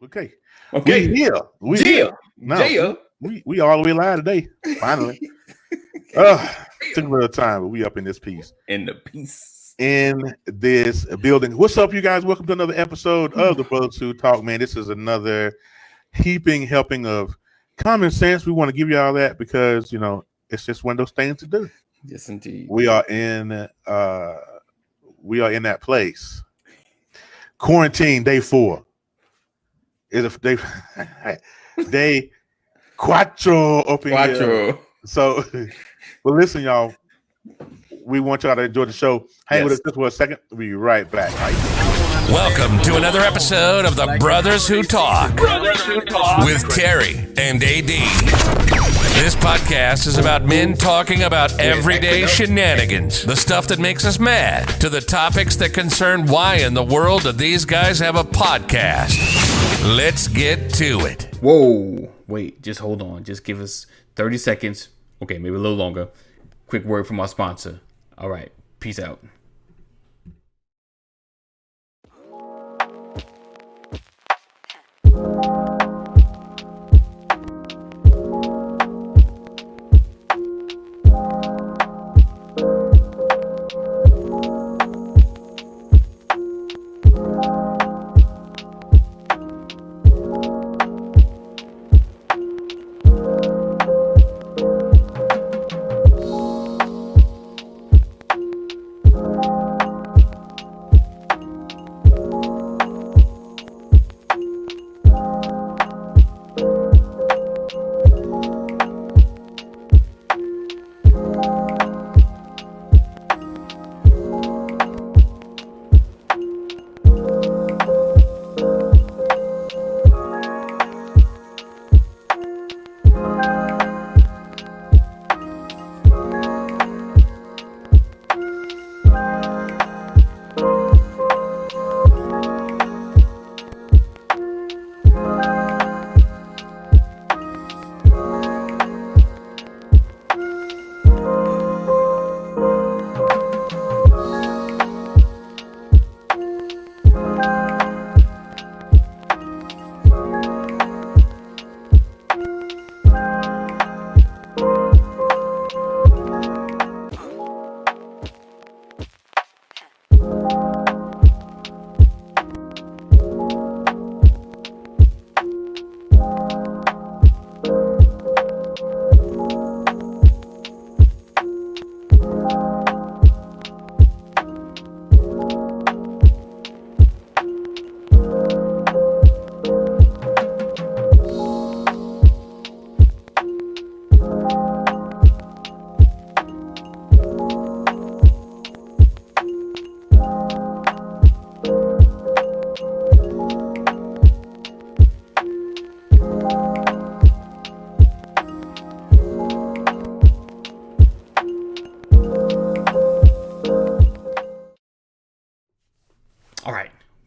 Okay. Okay. We here. We here. No, Jail. we all the way live today. Finally. Took a little time, but we up in this piece. In the piece. In this building. What's up, you guys? Welcome to another episode of the Brothers Who Talk. Man, this is another helping of common sense. We want to give you all that because, you know, it's just one of those things to do. Yes, indeed. We are in that place. Quarantine day 4. Is day day cuatro open here. So, well, listen, y'all. We want y'all to enjoy the show. Hang with us just for a second. We'll be right back. Welcome to another episode of the Brothers Who Talk with Terry and AD. This podcast is about men talking about everyday shenanigans, the stuff that makes us mad, to the topics that concern why in the world do these guys have a podcast. Let's get to it. Whoa. Wait, just hold on. Just give us 30 seconds. Okay, maybe a little longer. Quick word from our sponsor. All right. Peace out.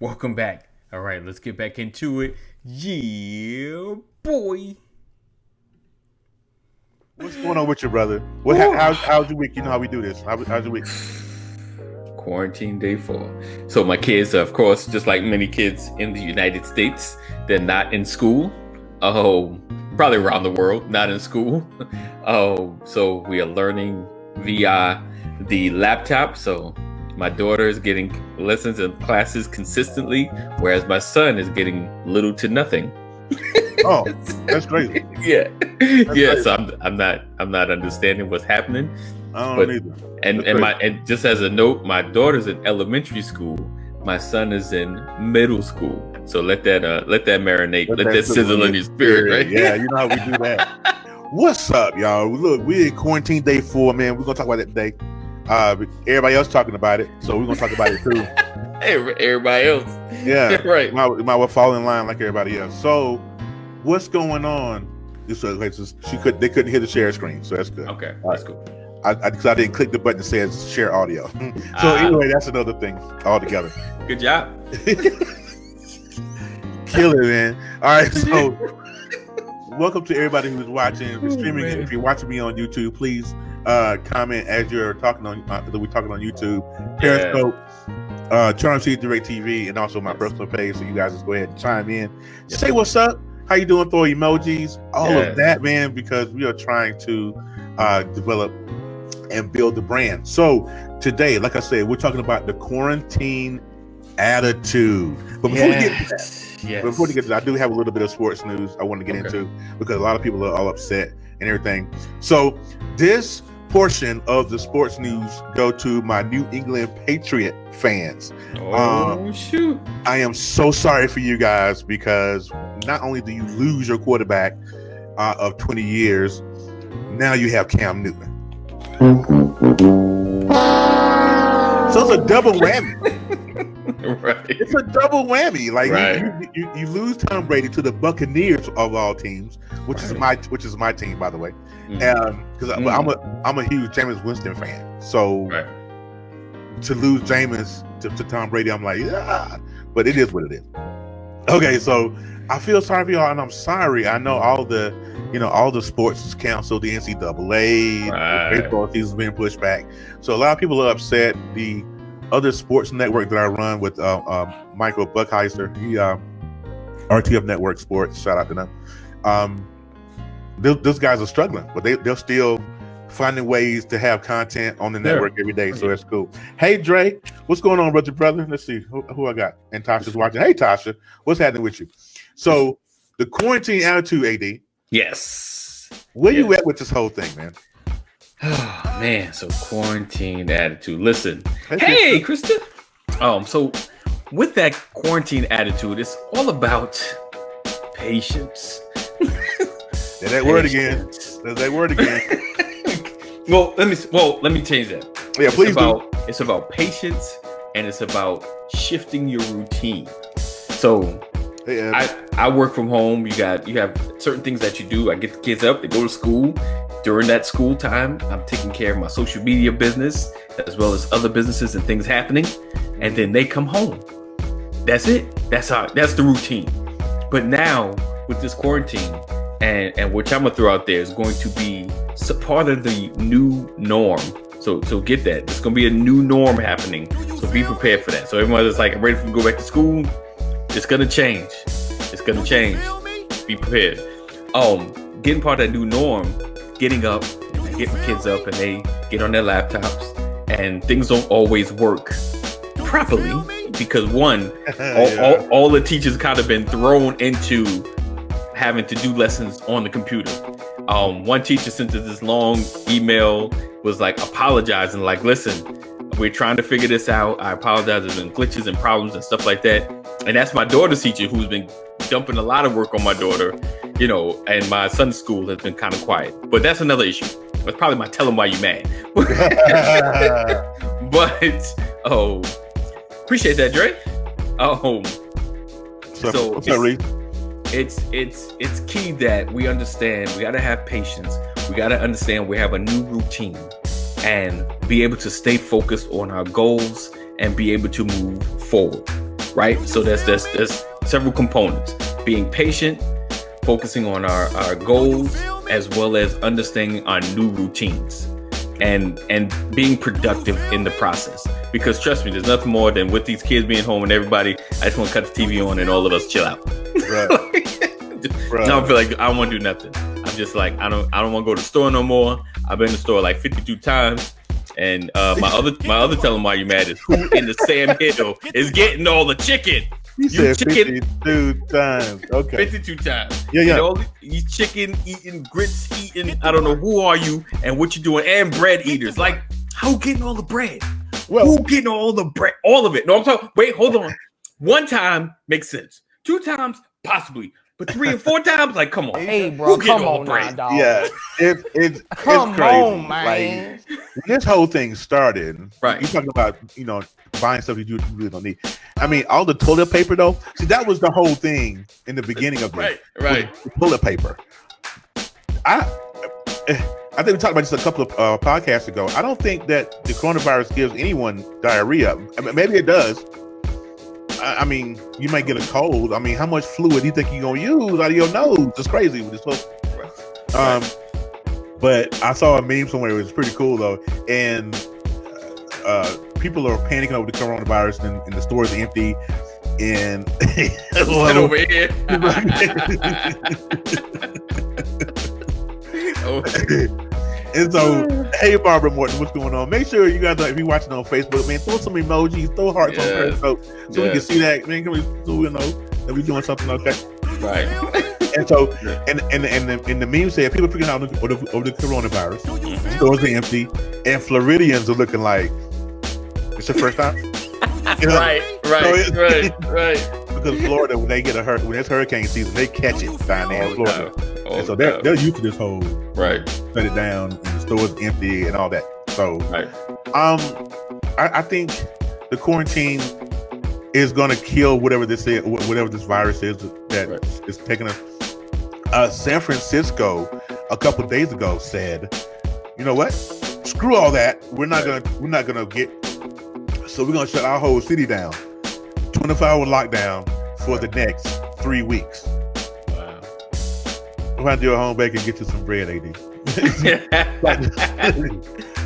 Welcome back. All right, let's get back into it. Yeah, boy. What's going on with you, brother? How's your week? You know how we do this. How's your week? Quarantine day 4. So my kids, of course, just like many kids in the United States, they're not in school. Probably around the world, not in school. So we are learning via the laptop. So my daughter is getting lessons and classes consistently, whereas my son is getting little to nothing. Oh, that's crazy. Yeah. That's so I'm not understanding what's happening. I don't either. And just as a note, my daughter's in elementary school. My son is in middle school. So let that marinate. Let that sizzle in your spirit, right? Yeah, you know how we do that. What's up, y'all? Look, we're in quarantine day 4, man. We're gonna talk about that today. Everybody else talking about it, so we're gonna talk about it too. Everybody else, yeah, right. Might well fall in line like everybody else. So, what's going on? They couldn't hear the share screen, so that's good. Okay, that's cool. Because I didn't click the button that says share audio. So anyway, that's another thing altogether. Good job. Kill it, man. All right, so welcome to everybody who's watching. If you're streaming, if you're watching me on YouTube, please comment as you're talking on. We're talking on YouTube, Periscope, Charm C Direct TV, and also my personal page. So you guys just go ahead and chime in. Say what's up. How you doing? Throw emojis. All of that, man, because we are trying to develop and build the brand. So today, like I said, we're talking about the quarantine attitude. But before we get to that, I do have a little bit of sports news I want to get into, because a lot of people are all upset and everything. So this portion of the sports news go to my New England Patriot fans. Shoot. I am so sorry for you guys, because not only do you lose your quarterback of 20 years, now you have Cam Newton. So it's a double whammy. Right. It's a double whammy. Like right. you lose Tom Brady to the Buccaneers of all teams, which is my team, by the way. Because I'm a huge Jameis Winston fan. So to lose Jameis to Tom Brady, I'm like, yeah. But it is what it is. Okay, so I feel sorry for y'all, and I'm sorry. I know all the sports is canceled, the NCAA, the baseball season's being pushed back. So a lot of people are upset. The other sports network that I run with Michael Buckheiser, he RTF Network Sports, shout out to them. Those guys are struggling, but they're still finding ways to have content on the network every day. So that's cool. Hey, Dre, what's going on, brother? Let's see who I got. And Tasha's watching. Hey, Tasha, what's happening with you? So the quarantine attitude, AD. Yes. Where you at with this whole thing, man? Oh, man. So quarantine attitude. Listen. Hey, Krista. So with that quarantine attitude, it's all about patience. There's that word again. Well, let me change that. Yeah, please. It's about patience, and it's about shifting your routine. So I work from home. You have certain things that you do. I get the kids up, they go to school. During that school time, I'm taking care of my social media business, as well as other businesses and things happening. And then they come home. That's it. That's the routine. But now with this quarantine, and which I'm gonna throw out there, is going to be part of the new norm. So get that. There's gonna be a new norm happening. So be prepared for that. So everyone is like, I'm ready to go back to school. It's gonna change. Be prepared. Getting part of that new norm, getting up, getting the kids up, and they get on their laptops, and things don't always work properly because all the teachers kind of been thrown into having to do lessons on the computer. One teacher sent us this long email, was like apologizing, like, listen, we're trying to figure this out. I apologize. There's been glitches and problems and stuff like that. And that's my daughter's teacher, who's been dumping a lot of work on my daughter, and my son's school has been kind of quiet. But that's another issue. That's probably my tell them why you mad. But appreciate that, Dre. It's key that we understand. We got to have patience. We got to understand we have a new routine and be able to stay focused on our goals and be able to move forward, right? So there's several components: being patient, focusing on our goals, as well as understanding our new routines and being productive in the process. Because trust me, there's nothing more than with these kids being home and everybody, I just want to cut the TV on and all of us chill out. Right. I don't feel like I don't want to do nothing. I'm just like, I don't want to go to the store no more. I've been in the store like 52 times. And my other tell them why you mad is who in the Sam Hill is getting all the chicken. You said chicken 52 times. Okay. 52 times. Yeah. You chicken eating, grits eating, I don't know who are you and what you doing, and bread eaters. Like, how getting all the bread? Well, who getting all the bread? All of it. No, I'm talking, wait, hold on. One time makes sense. 2 times, possibly. But 3 and 4 times, like, come on. Hey, bro, come on now, dog. Yeah, it's come crazy. On, man. Like, when this whole thing started, right? You talking about, buying stuff you really don't need. I mean, all the toilet paper, though. See, that was the whole thing in the beginning of this. Right. Toilet paper. I think we talked about this a couple of podcasts ago. I don't think that the coronavirus gives anyone diarrhea. I mean, maybe it does. I mean, you might get a cold. I mean, how much fluid do you think you're going to use out of your nose? It's crazy with this whole. But I saw a meme somewhere. It was pretty cool, though. And people are panicking over the coronavirus, and the stores are empty. And over here. And so, hey, Barbara Morton, what's going on? Make sure you guys, if you're watching on Facebook, man, throw some emojis, throw hearts on Periscope, so we can see that. Man, so we know that we're doing something okay. Right. And so, and the meme said people freaking out over the coronavirus. Stores are empty, and Floridians are looking like it's your first time. You know? Right. Because Florida, when they get when it's hurricane season, they catch it down there in Florida. And so they're used to this whole shut it down, and the store's empty and all that. So, I think the quarantine is going to kill whatever this virus is that is taking us. San Francisco a couple of days ago said, you know what? Screw all that. We're not gonna get. So we're gonna shut our whole city down. 24-hour lockdown for the next 3 weeks. Wow. I'm gonna do a home bake and get you some bread, AD.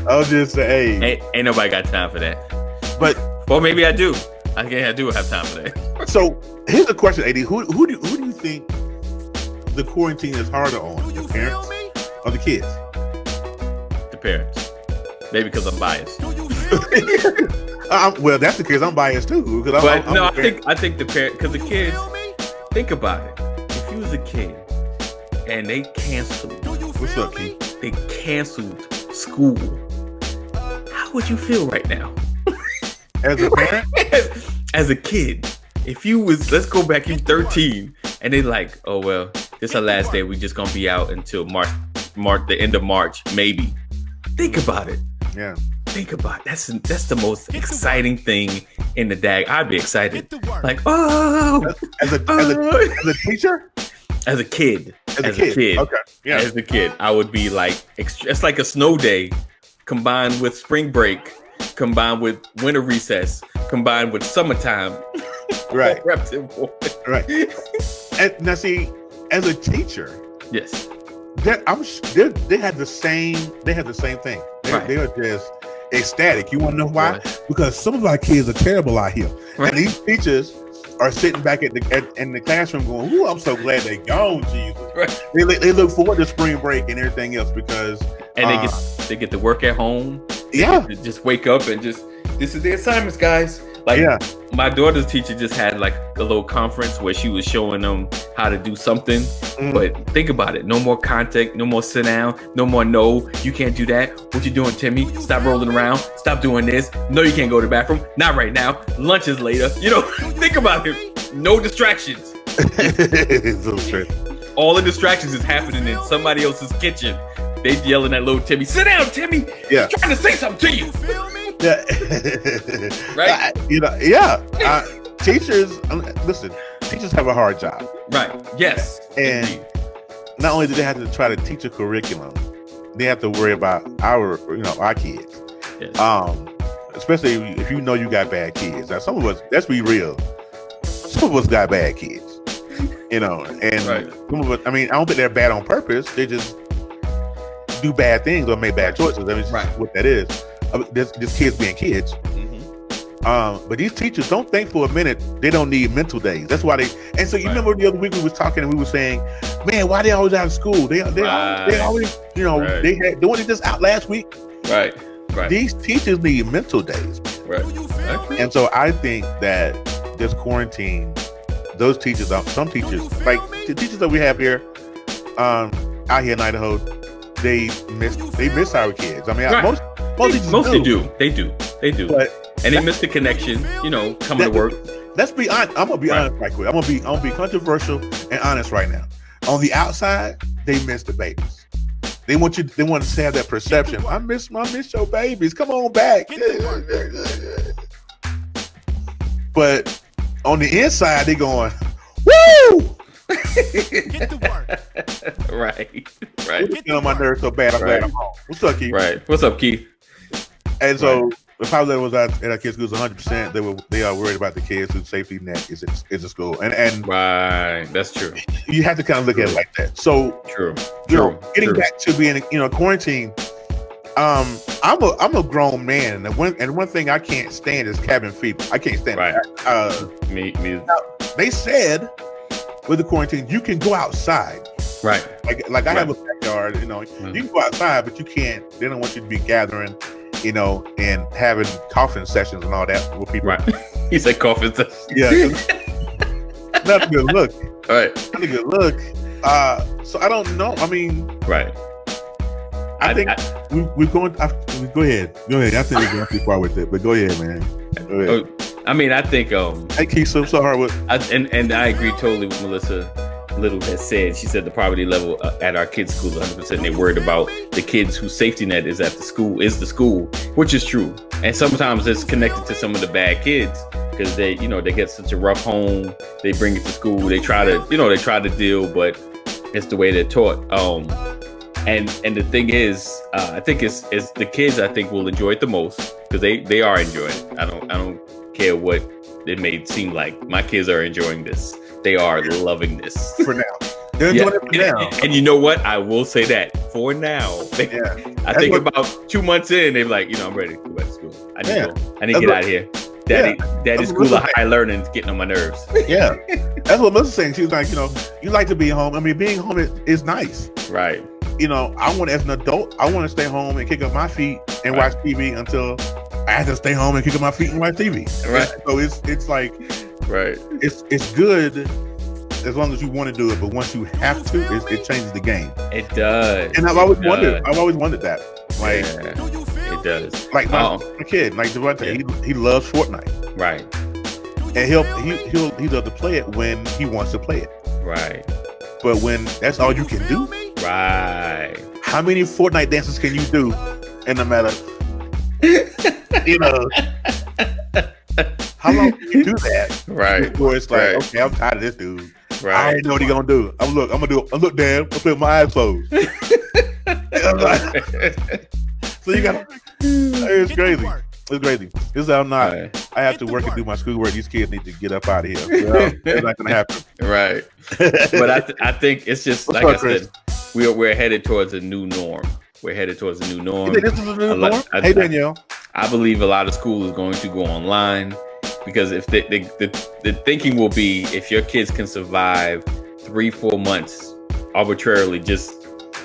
I'll just say, hey, ain't nobody got time for that. But well, maybe I do. I do have time for that. So here's a question, AD. Who do you think the quarantine is harder on? The parents or the kids? The parents. Maybe because I'm biased. Well, that's the case. I'm biased too. I think the parent, because the kids, think about it. If you was a kid and they canceled, what's up, Keith? They canceled school. How would you feel right now? As a parent? As a kid, if you was, let's go back, you're 13, and they like, oh well, this is our last day. We just gonna be out until March, the end of March, maybe. Think about it. Yeah. Think about it. That's the most exciting thing in the dag. I'd be excited. Like, oh, as a teacher? As a kid. As a kid. Okay. Yeah. As a kid, I would be like, it's like a snow day combined with spring break, combined with winter recess, combined with summertime. Right. Right. And now see, as a teacher, yes, they had the same thing. They are just ecstatic. You want to know why? Right. Because some of our kids are terrible out here, right. And these teachers are sitting back in the classroom going, "Ooh, I'm so glad they're gone, Jesus." Right. They look forward to spring break and everything else because they get to work at home. Yeah, just wake up and this is the assignments, guys. Like, my daughter's teacher just had like a little conference where she was showing them how to do something. Mm-hmm. But think about it. No more contact, no more sit down, no more no, you can't do that. What you doing, Timmy? Stop rolling around. Stop doing this. No, you can't go to the bathroom. Not right now. Lunch is later. You know, think about it. No distractions. All the distractions is happening in somebody else's kitchen. They yelling at little Timmy, sit down, Timmy. Yeah. He's trying to say something to you. Yeah. Right? Teachers, listen, teachers have a hard job. Right. Yes. And indeed. Not only do they have to try to teach a curriculum, they have to worry about our kids. Yes. Especially if you know you got bad kids. Now, some of us, let's be real, some of us got bad kids. And right. Some of us, I don't think they're bad on purpose. They just do bad things or make bad choices. That's what that is. Just kids being kids. Mm-hmm. But these teachers, don't think for a minute they don't need mental days. That's why and so you remember the other week we was talking and we were saying, man, why they always out of school? They always, they had doing it just out last week. Right. These teachers need mental days. Right. And so I think that this quarantine, those teachers, some teachers, like the teachers that we have here, out here in Idaho, they miss our kids. Most teachers do. They do. But they miss the connection, coming to work. Let's be honest. I'm gonna be honest right quick. I'm gonna be controversial and honest right now. On the outside, they miss the babies. They want to have that perception. I miss your babies. Come on back. But on the inside, they going, woo! Get to work. Right. It's getting on my nerves so bad. I'm glad I'm home. What's up, Keith? Right. What's up, Keith? And so the pilot was at our kids' schools 100%. They are worried about the kids whose safety net is at school. And right, that's true. You have to kind of look at it like that. So true. Getting back to being quarantine, I'm a grown man, and one thing I can't stand is cabin fever. I can't stand it. Me. They said with the quarantine, you can go outside. Right. Like I have a backyard, you can go outside, but you can't. They don't want you to be gathering, and having coughing sessions and all that with people. Right. He said coughing sessions. Yeah. Not a good look. All right. Not a good look. So I don't know. I mean, right. I think we're going. Go ahead. I think we're going too far with it, but go ahead, man. Go ahead. I mean, I think. Hey, Keith, I'm sorry. And I agree totally with Melissa Little has said. She said the poverty level at our kids' school is 100%. They're worried about the kids whose safety net is at the school, which is true. And sometimes it's connected to some of the bad kids because they get such a rough home. They bring it to school. They try to deal, but it's the way they're taught. And the thing is, I think it's the kids. I think will enjoy it the most because they are enjoying it. I don't care what it may seem like. My kids are enjoying this. They are loving this for now. They're enjoying it for now. And you know what? I will say that for now. I think about 2 months in, they're like, I'm ready to go back to school. I need to get out of here. Daddy's school of high learning is getting on my nerves. Yeah, that's what Melissa's saying. She was like, you like to be home. I mean, being home is nice. Right. I want, as an adult, I want to stay home and kick up my feet and watch TV until I have to stay home and kick up my feet and watch TV. Right. So it's like, right. It's good as long as you want to do it, but once you have to, it changes the game. It does. And I've always wondered that. Like, it does. Like my kid, like Devontae, he loves Fortnite. Right. And he loves to play it when he wants to play it. Right. But when that's all you can do. Right. How many Fortnite dances can you do in a matter? How long can you do that? Right. Before it's like, okay, I'm tired of this dude. Right. I already know what he's gonna do. I'm look, Dad. I'm putting my eyes closed. So you got. It's crazy. It's crazy. This is how I'm not. Right. I have to work and do my schoolwork. These kids need to get up out of here. It's not gonna happen. Right. But I think it's just like I said. We're headed towards a new norm. We're headed towards a new norm. This is a new norm? Hey, Danielle. I believe a lot of school is going to go online because if the thinking will be if your kids can survive 3-4 months arbitrarily just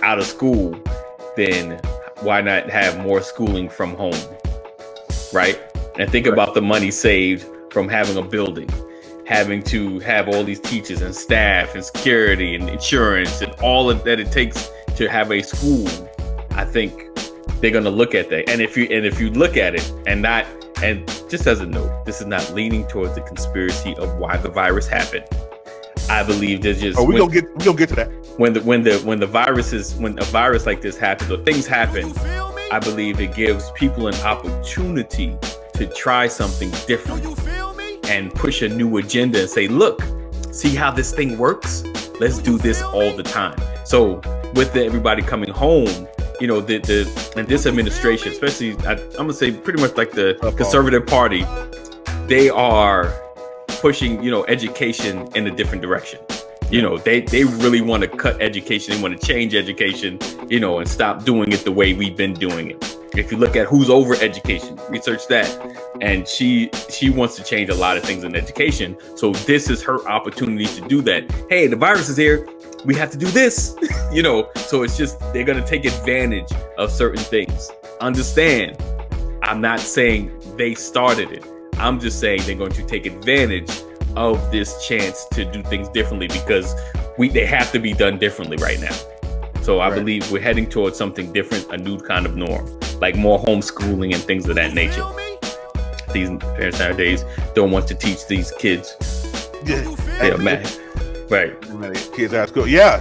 out of school, then why not have more schooling from home? Right? And think about the money saved from having a building, having to have all these teachers and staff and security and insurance and all of that it takes to have a school. I think they're gonna look at that. And if you look at it and just as a note, this is not leaning towards the conspiracy of why the virus happened. I believe there's just we're gonna get to that. When a virus like this happens or things happen, I believe it gives people an opportunity to try something different and push a new agenda and say, look, see how this thing works? Let's do this all the time. So with everybody coming home, and this administration, especially, I'm going to say pretty much like the Conservative Party, they are pushing, education in a different direction. They really want to cut education. They want to change education, and stop doing it the way we've been doing it. If you look at who's over education, research that. And she wants to change a lot of things in education. So this is her opportunity to do that. Hey, the virus is here. We have to do this, so it's just, they're going to take advantage of certain things. Understand, I'm not saying they started it. I'm just saying they're going to take advantage of this chance to do things differently because they have to be done differently right now. So I believe we're heading towards something different, a new kind of norm, like more homeschooling and things of that nature. These parents nowadays don't want to teach these kids. They're mad. Right. Kids out of school. Yeah.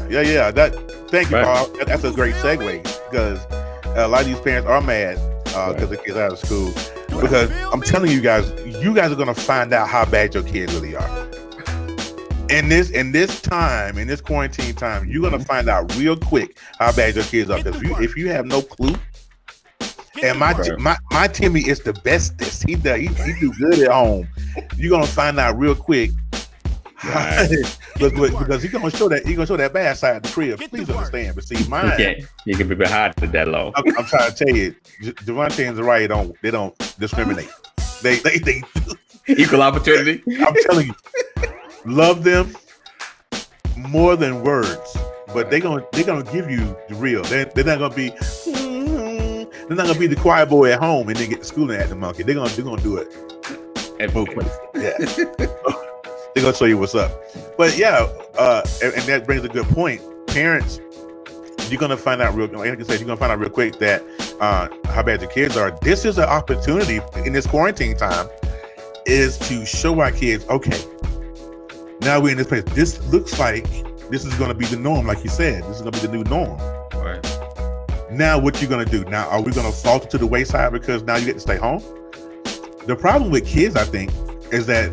Thank you, Paul. That's a great segue because a lot of these parents are mad because the kids out of school. Right. Because I'm telling you guys are going to find out how bad your kids really are. In this quarantine time, you're going to find out real quick how bad your kids are. Because if you have no clue, and my Timmy is the bestest. He do good at home. You're going to find out real quick Right. Look, because he's gonna show that bad side of the crib. Please understand. But see, mine. You can be behind it that long. I'm trying to tell you, Devontae and Zariah don't discriminate. They Equal opportunity. I'm telling you, love them more than words. But they're gonna give you the real. They're not gonna be. They're not gonna be the quiet boy at home and then get to school and act the monkey. They're gonna do it. Both places. Yeah. They're gonna show you what's up. But yeah, and that brings a good point. Parents, you're gonna find out like I said, you're gonna find out real quick that how bad your kids are. This is an opportunity in this quarantine time is to show our kids, okay, now we're in this place. This looks like this is gonna be the norm, like you said. This is gonna be the new norm. Right. Now what you gonna do? Now are we gonna falter to the wayside because now you get to stay home? The problem with kids, I think, is that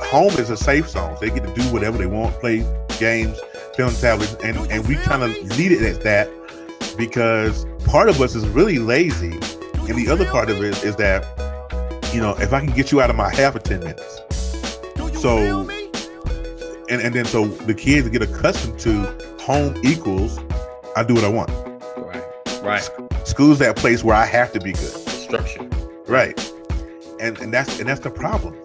home is a safe zone. So they get to do whatever they want, play games, play on tablets, and we kind of lead it at that because part of us is really lazy, and the other part of it is that, you know, if I can get you out of my hair for 10 minutes, so and then so the kids get accustomed to home equals I do what I want. Right. School's that place where I have to be good. Structure. Right. And that's the problem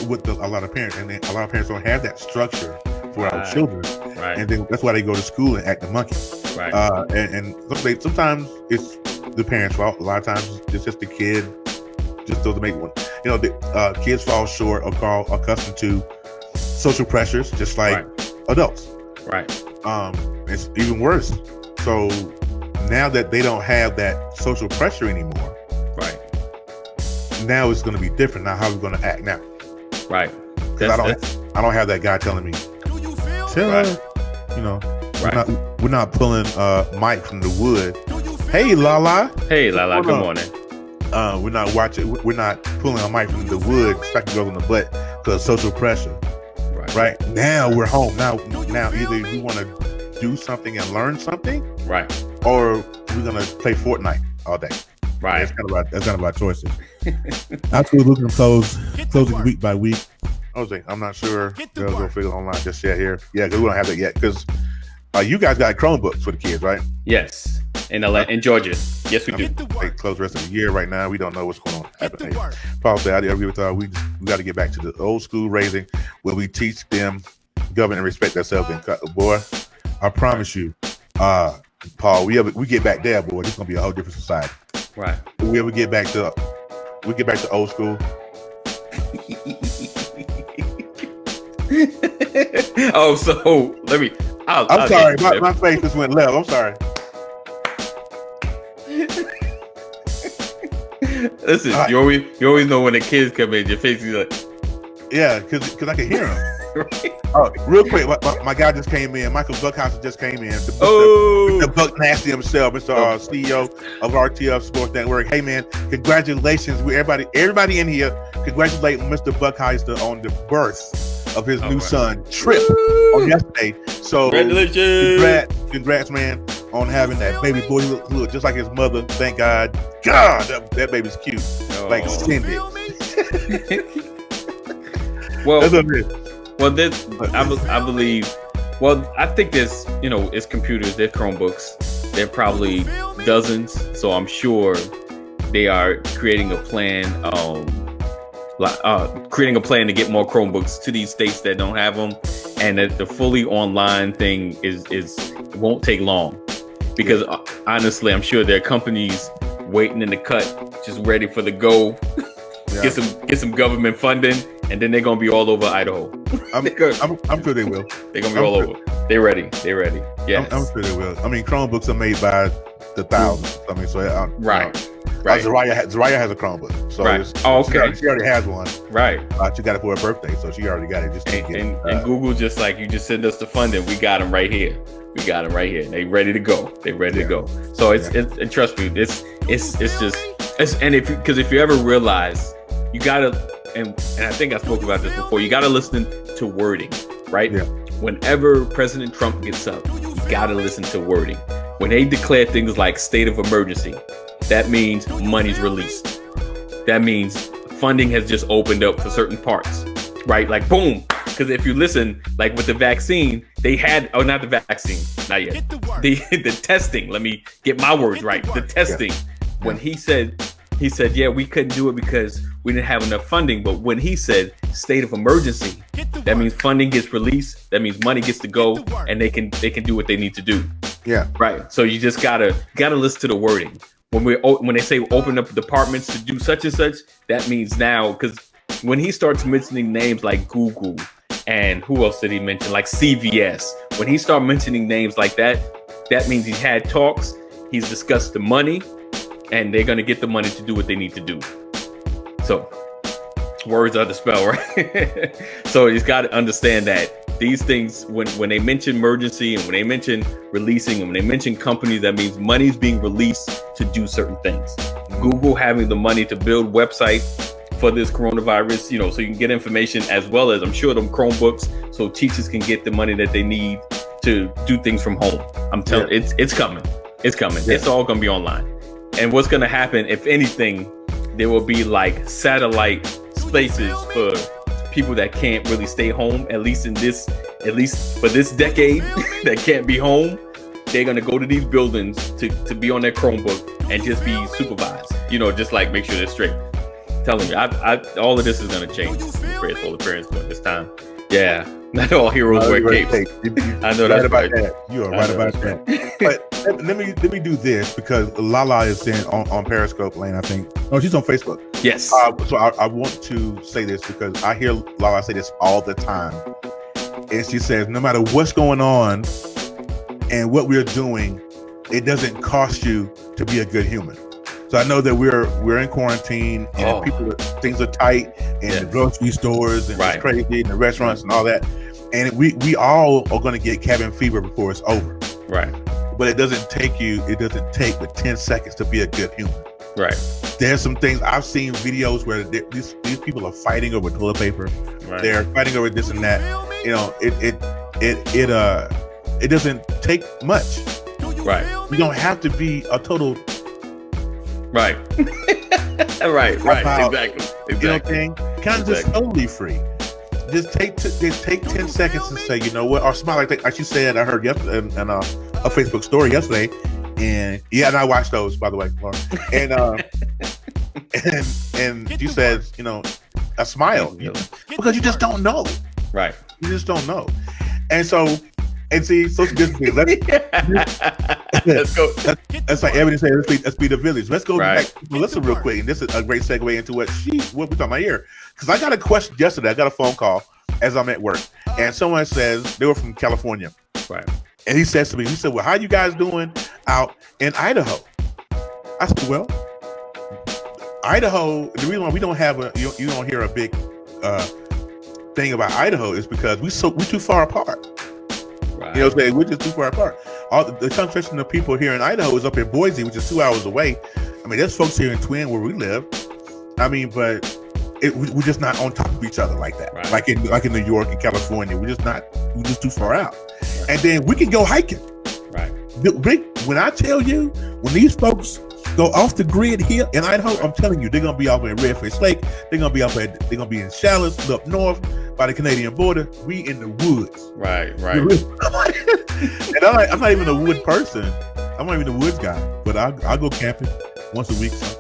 with a lot of parents, and a lot of parents don't have that structure for our children, right? And then that's why they go to school and act the monkey, right? And sometimes it's the parents' fault. A lot of times it's just the kid just doesn't make one. You know, the kids fall short or call accustomed to social pressures, just like adults, right? It's even worse. So now that they don't have that social pressure anymore, right? Now it's going to be different. Now how are we going to act now? Right. I don't have that guy telling me, chill, you know, we're not pulling Mike from the wood. Hey, Lala. Hey, Lala. Good morning. We're not pulling a Mike from the wood, smacking girls on the butt because social pressure. Right. Now we're home. Now either we want to do something and learn something, right, or we're gonna play Fortnite all day. Right. That's kind of our choices. Actually, looking closing week by week. I'm not sure they'll go figure it online just yet here. Yeah, because we don't have that yet. Because you guys got Chromebooks for the kids, right? Yes. In Georgia. Yes, we do. They close the rest of the year right now. We don't know what's going on happening. Paul said, I agree with her. We got to get back to the old school raising where we teach them govern and respect themselves. And boy, I promise you, Paul, we get back there, boy, it's gonna be a whole different society. Right. We ever get back to old school. Oh, so let me. I'm sorry, my face just went left. I'm sorry. Listen, you always know when the kids come in, your face is like, yeah, because I can hear them. Right. Oh, real quick, my guy just came in. Michael Buckhauser just came in. The Buck Nasty himself, Mr. CEO of RTF Sports Network. Hey man, congratulations! Everybody in here, congratulate Mr. Buckhauser on the birth of his new son, Trip, on yesterday. So congratulations! Congrats, man, on having that baby boy. He look just like his mother. Thank God. That baby's cute, like Cindy. Well, that's what it is. Well, I believe. Well, I think there's, it's computers, there's Chromebooks. There are probably dozens. So I'm sure they are creating a plan, to get more Chromebooks to these states that don't have them, and that the fully online thing won't take long, because honestly, I'm sure there are companies waiting in the cut, just ready for the go. Yeah. Get some government funding, and then they're gonna be all over Idaho. I'm sure they will. They're gonna be all over. They're ready. Yeah, I'm sure they will. I mean, Chromebooks are made by the thousands. I mean, so right. Zariah has a Chromebook. So okay. She already has one. Right. She got it for her birthday, so she already got it. And Google just like, you just send us the funding. We got them right here. They ready to go. To go. So it's and trust me, if you ever realize, you gotta, and I think I spoke about this before, you gotta listen to wording, right? Yeah. Whenever President Trump gets up, you gotta listen to wording. When they declare things like state of emergency, that means money's released. That means funding has just opened up for certain parts, right? Like boom, because if you listen, like with the vaccine, they had not the vaccine, not yet. The testing. Let me get my words right. The testing. When he said, yeah, we couldn't do it because we didn't have enough funding. But when he said state of emergency, that means funding gets released. That means money gets to go, and they can do what they need to do. Yeah. Right. So you just gotta listen to the wording. When they say open up departments to do such and such, that means now, because when he starts mentioning names like Google and who else did he mention, like CVS, when he started mentioning names like that, that means he's had talks, he's discussed the money, and they're gonna get the money to do what they need to do. So words are the spell, right? So he's got to understand that these things, when they mention emergency and when they mention releasing and when they mention companies, that means money's being released to do certain things. Google having the money to build websites for this coronavirus, so you can get information, as well as I'm sure them Chromebooks, so teachers can get the money that they need to do things from home. I'm telling you, it's coming. It's coming. Yeah. It's all going to be online. And what's going to happen, if anything, there will be like satellite spaces for people that can't really stay home, at least for this decade, that can't be home. They're gonna go to these buildings to be on their Chromebook and just be supervised. Just like make sure they're straight. Telling you, all of this is gonna change. Prayers for the parents during this time. Yeah, not all heroes wear capes. I know that's right about that. You are right about that. But let me do this, because Lala is in on Periscope Lane, I think. No, she's on Facebook. Yes. So I want to say this because I hear Lala say this all the time. And she says, no matter what's going on and what we're doing, it doesn't cost you to be a good human. So I know that we're in quarantine, and things are tight, and the grocery stores, and it's crazy, and the restaurants and all that. And we all are going to get cabin fever before it's over. Right. But it doesn't take but 10 seconds to be a good human. Right. There's some things I've seen videos where these people are fighting over toilet paper. Right. They're fighting over this and that. It doesn't take much. Right. You don't have to be a total. Right. right. Exactly. You know what I'm saying? Kind of just totally free. Just take 10 seconds and say, you know what, or smile like you said. I heard yesterday in a Facebook story yesterday, and I watched those, by the way, Lauren. And you said, a smile, because you just don't know. Right. You just don't know. And so, social distancing. Let's go. That's like Ebony said. Let's be the village. Let's go back to Melissa real quick, and this is a great segue into what we're talking about here. Because I got a question yesterday. I got a phone call as I'm at work, and someone says they were from California, right? And he says to me, "Well, how you guys doing out in Idaho?" I said, "Well, Idaho. The reason why we don't have you don't hear a big thing about Idaho is because we're too far apart." Right. We're just too far apart. All the concentration of people here in Idaho is up in Boise, which is 2 hours away. I mean, there's folks here in Twin where we live. I mean, but we're just not on top of each other like that. Right. Like in New York and California, we're just too far out. Right. And then we can go hiking. Right. When I tell you, when these folks go off the grid here in Idaho, I'm telling you, they're gonna be off in Redfish Lake. They're gonna be in Challis, up north by the Canadian border. We in the woods. Right. And I'm not even a wood person. I'm not even a woods guy, but I'll go camping once a week. So.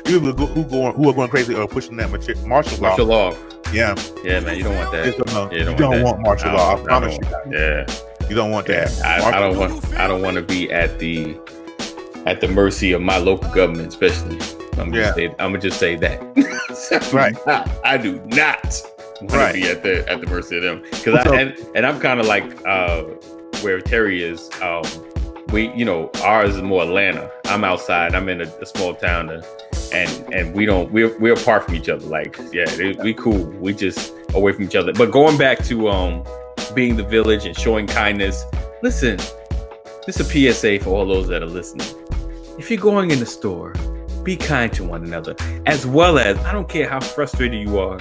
People who are going crazy are pushing that martial law. Yeah, man, you don't want that. You don't want martial law. I promise you. Yeah, you don't want that. I don't want to be at the mercy of my local government, especially. I'm gonna just say that. Right. I do not want to be at the mercy of them, because I'm kind of like where Terry is. Ours is more Atlanta. I'm outside. I'm in a small town, and we're apart from each other. Like, we cool. We just away from each other. But going back to being the village and showing kindness. Listen, this is a PSA for all those that are listening. If you're going in the store, be kind to one another, as well as, I don't care how frustrated you are,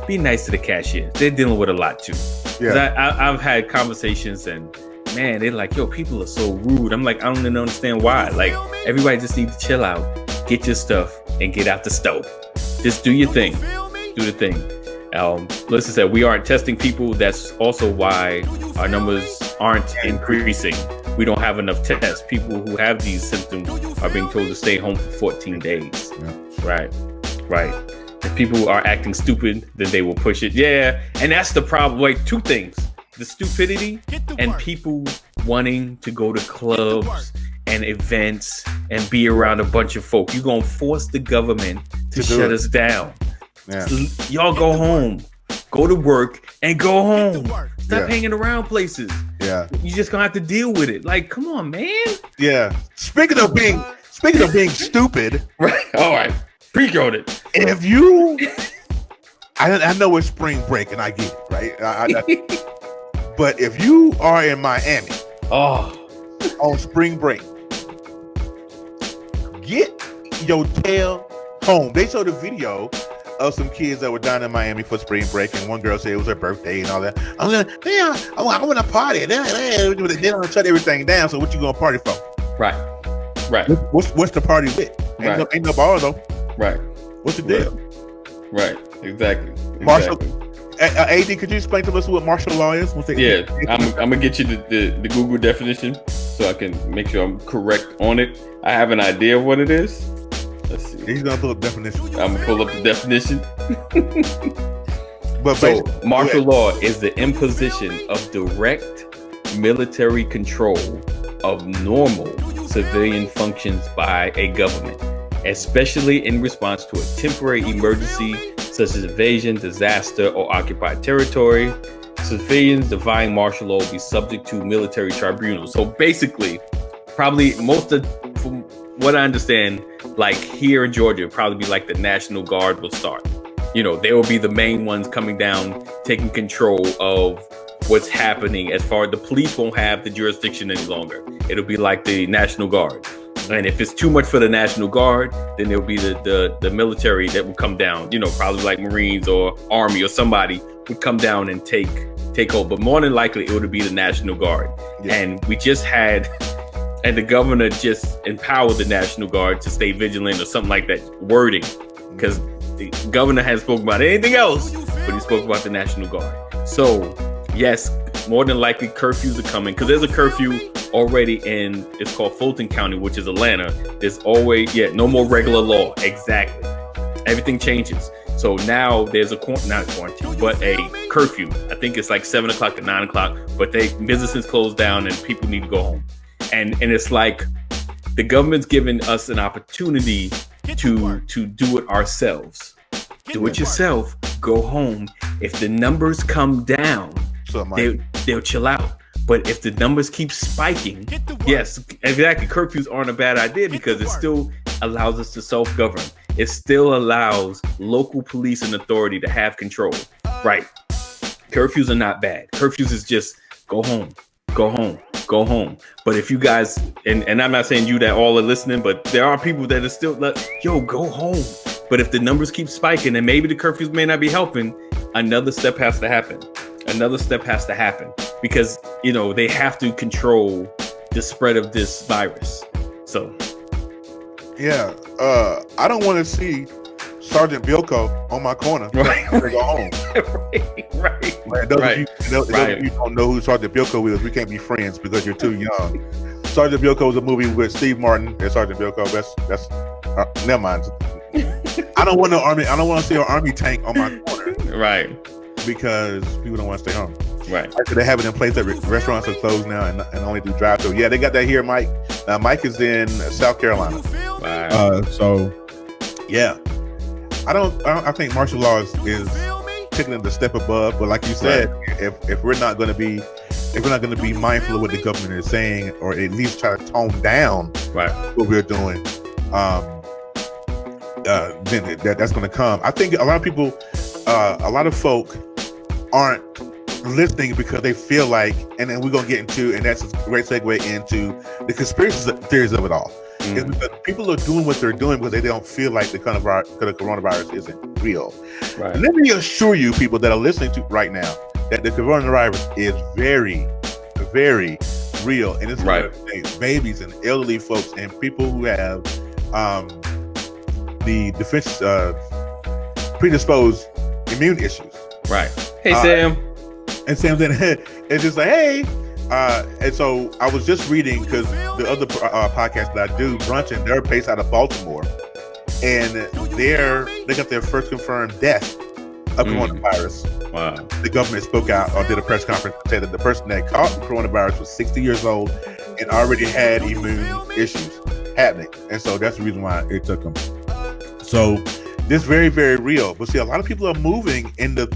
be nice to the cashier. They're dealing with a lot too. Yeah. I've had conversations, and man, they're like, yo, people are so rude. I'm like, I don't even understand why. Like, everybody just needs to chill out, get your stuff, and get out the stove. Just do your thing. Do the thing. Listen said we aren't testing people. That's also why our numbers aren't increasing. We don't have enough tests. People who have these symptoms are being told to stay home for 14 days. Yeah. Right. If people are acting stupid, then they will push it. Yeah, and that's the problem. Like, two things: the stupidity and people wanting to go to clubs and events and be around a bunch of folk. You're gonna force the government to shut us down. Yeah. Y'all go home, go to work, and go home. Stop hanging around places. Yeah, you just gonna have to deal with it. Like, come on, man. Yeah. Speaking of being stupid, right? All right, pre-code it. If you, I know it's spring break, and I get it, right? But if you are in Miami, on spring break, get your tail home. They showed a video of some kids that were down in Miami for spring break, and one girl said it was her birthday and all that. I want to party. They don't shut everything down. So what you gonna party for? Right. What's the party with? Ain't no bar though. Right. What's the deal? Right. Exactly. Martial. AD, could you explain to us what martial law is? I'm gonna get you the Google definition so I can make sure I'm correct on it. I have an idea of what it is. Let's see. He's gonna pull up definition. I'm gonna pull up the definition. So martial law is the imposition of direct military control of normal civilian functions by a government, especially in response to a temporary emergency such as invasion, disaster, or occupied territory. Civilians defying martial law will be subject to military tribunals. So basically, probably from what I understand, like here in Georgia, it'll probably be like the National Guard will start. They will be the main ones coming down, taking control of what's happening. As far as the police won't have the jurisdiction any longer. It'll be like the National Guard. And if it's too much for the National Guard, then there'll be the military that will come down, probably like Marines or Army or somebody would come down and take over. But more than likely, it would be the National Guard. Yeah. And we just had, and the governor just empowered the National Guard to stay vigilant or something like that wording. Because the governor hasn't spoken about anything else, but he spoke about the National Guard. So, yes, more than likely curfews are coming because there's a curfew already in, it's called Fulton County, which is Atlanta. There's always, no more regular law. Exactly. Everything changes. So now there's not a quarantine, but a curfew. I think it's like 7 o'clock to 9 o'clock, but businesses close down and people need to go home. And it's like the government's giving us an opportunity to do it ourselves. Do it yourself. Go home. If the numbers come down, they'll chill out. But if the numbers keep spiking, yes, exactly. Curfews aren't a bad idea because it still allows us to self-govern. It still allows local police and authority to have control. Right. Curfews are not bad. Curfews is just go home, go home, go home. But if you guys, and I'm not saying you that all are listening, but there are people that are still like, go home. But if the numbers keep spiking and maybe the curfews may not be helping, another step has to happen. Because, they have to control the spread of this virus. So. Yeah. I don't want to see Sergeant Bilko on my corner. Right. To go home. Right. Those of you don't know who Sergeant Bilko is, we can't be friends because you're too young. Sergeant Bilko was a movie with Steve Martin as Sergeant Bilko. That's never mind. I don't want to see an army tank on my corner. Right. Because people don't want to stay home. Right. Actually, they have it in place that restaurants are closed now and only do drive-thru. Yeah, they got that here, Mike. Mike is in South Carolina. Wow. So, yeah. I think martial law is taking it a step above. But like you said, if we're not going to be mindful of what the government is saying, or at least try to tone down what we're doing, then that's going to come. I think a lot of people, a lot of folk aren't listening because they feel like, and then we're going to get into, and that's a great segue into the conspiracy theories of it all. It's because people are doing what they're doing because they don't feel like the coronavirus isn't real. Right. Let me assure you, people that are listening to right now, that the coronavirus is very, very real, and it's babies and elderly folks and people who have the predisposed immune issues. Right. Hey, Sam. And Sam then it's just like, hey. And so I was just reading because the other podcast that I do, Brunch, they're based out of Baltimore, and they got their first confirmed death of coronavirus. Wow. The government spoke out or did a press conference and said that the person that caught the coronavirus was 60 years old and already had immune issues happening, and so that's the reason why it took them. So this very, very real. But see, a lot of people are moving in the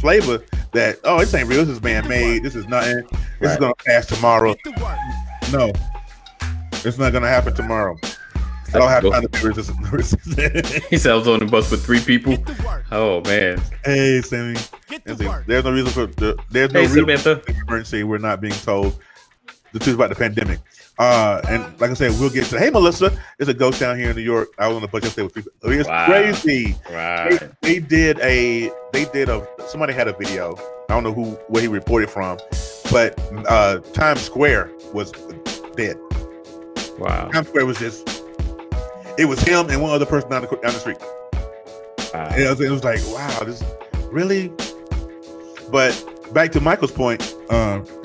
flavor that, oh, this ain't real. This is man-made. This is nothing. This is gonna pass tomorrow. No, it's not gonna happen tomorrow. I don't have time to be resistant. He said I was on the bus with 3 people. Oh man. Hey, Sammy. There's no reason for there's no reason for emergency. We're not being told the truth about the pandemic. And like I said, we'll get to. Hey, Melissa, there's a ghost down here in New York. I was on the bus yesterday with people. It's crazy. Right. They did a. Somebody had a video. I don't know where he reported from, but Times Square was dead. Wow. Times Square was just. It was him and one other person down the street. Wow. And it was like, wow, this really. But back to Michael's point,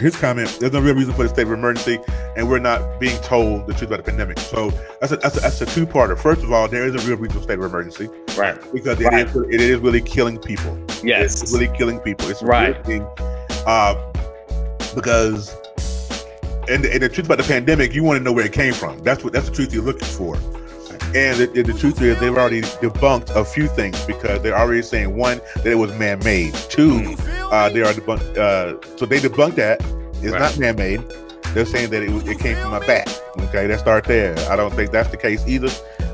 his comment, there's no real reason for the state of emergency, and we're not being told the truth about the pandemic. So that's a two-parter. First of all, there is a real reason for state of emergency. Right. Because it is really killing people. Yes. It's really killing people. It's right. Really, because and the truth about the pandemic, you want to know where it came from. That's the truth you're looking for. And the truth is, they've already debunked a few things because they're already saying, one, that it was man-made. Two, they are debunked. So they debunked that it's not man-made. They're saying that it came from a bat. Okay, let's start there. I don't think that's the case either.